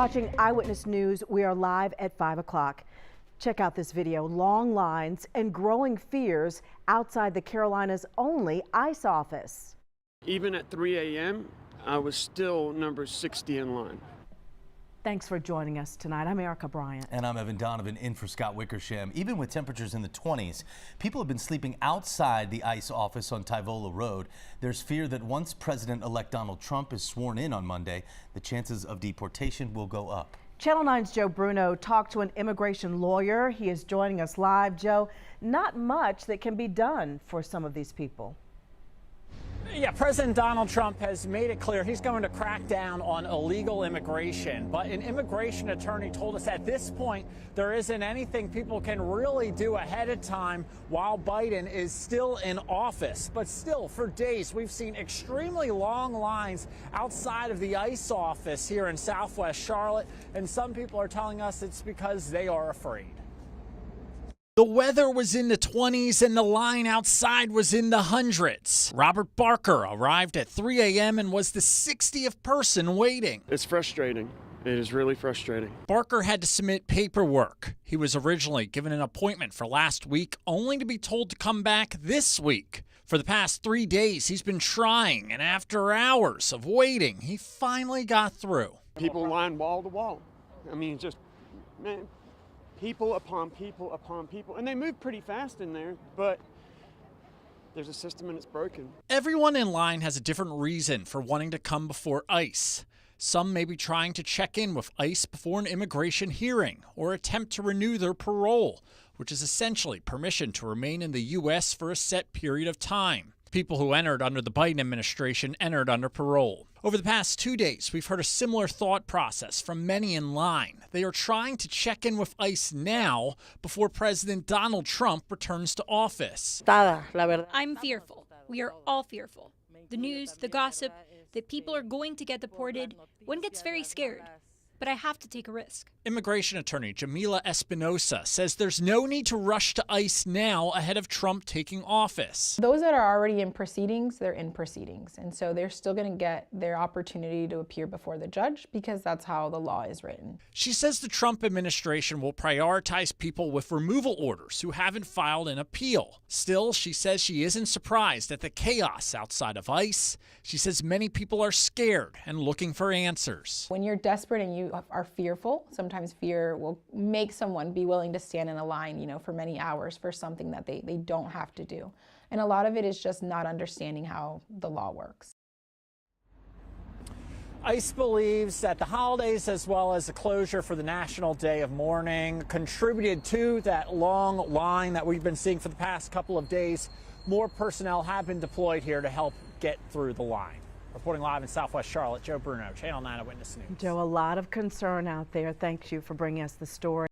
Watching Eyewitness News, we are live at 5 o'clock. Check out this video. Long lines and growing fears outside the Carolinas' only ICE office. Even at 3 a.m., I was still number 60 in line. Thanks for joining us tonight. I'm Erica Bryant. And I'm Evan Donovan in for Scott Wickersham. Even with temperatures in the 20s, people have been sleeping outside the ICE office on Tyvola Road. There's fear that once President-elect Donald Trump is sworn in on Monday, the chances of deportation will go up. Channel 9's Joe Bruno talked to an immigration lawyer. He is joining us live. Joe, not much that can be done for some of these people. Yeah, President Donald Trump has made it clear he's going to crack down on illegal immigration. But an immigration attorney told us at this point there isn't anything people can really do ahead of time while Biden is still in office. But still, for days, we've seen extremely long lines outside of the ICE office here in Southwest Charlotte. And some people are telling us it's because they are afraid. The weather was in the 20s and the line outside was in the hundreds. Robert Barker arrived at 3 a.m. and was the 60th person waiting. It's frustrating. It is really frustrating. Barker had to submit paperwork. He was originally given an appointment for last week, only to be told to come back this week. For the past 3 days, he's been trying, and after hours of waiting, he finally got through. People line wall to wall. I mean, just, man. People upon people upon people, and they move pretty fast in there, but there's a system and it's broken. Everyone in line has a different reason for wanting to come before ICE. Some may be trying to check in with ICE before an immigration hearing or attempt to renew their parole, which is essentially permission to remain in the U.S. for a set period of time. People who entered under the Biden administration entered under parole. Over the past 2 days, we've heard a similar thought process from many in line. They are trying to check in with ICE now before President Donald Trump returns to office. I'm fearful. We are all fearful. The news, the gossip, that people are going to get deported, one gets very scared. But I have to take a risk. Immigration attorney Jamila Espinosa says there's no need to rush to ICE now ahead of Trump taking office. Those that are already in proceedings, they're in proceedings. And so they're still going to get their opportunity to appear before the judge because that's how the law is written. She says the Trump administration will prioritize people with removal orders who haven't filed an appeal. Still, she says she isn't surprised at the chaos outside of ICE. She says many people are scared and looking for answers. When you're desperate and you are fearful, sometimes fear will make someone be willing to stand in a line, for many hours for something that they don't have to do. And a lot of it is just not understanding how the law works. ICE believes that the holidays as well as the closure for the National Day of Mourning contributed to that long line that we've been seeing for the past couple of days. More personnel have been deployed here to help get through the line. Reporting live in Southwest Charlotte, Joe Bruno, Channel 9 Eyewitness News. Joe, a lot of concern out there. Thank you for bringing us the story.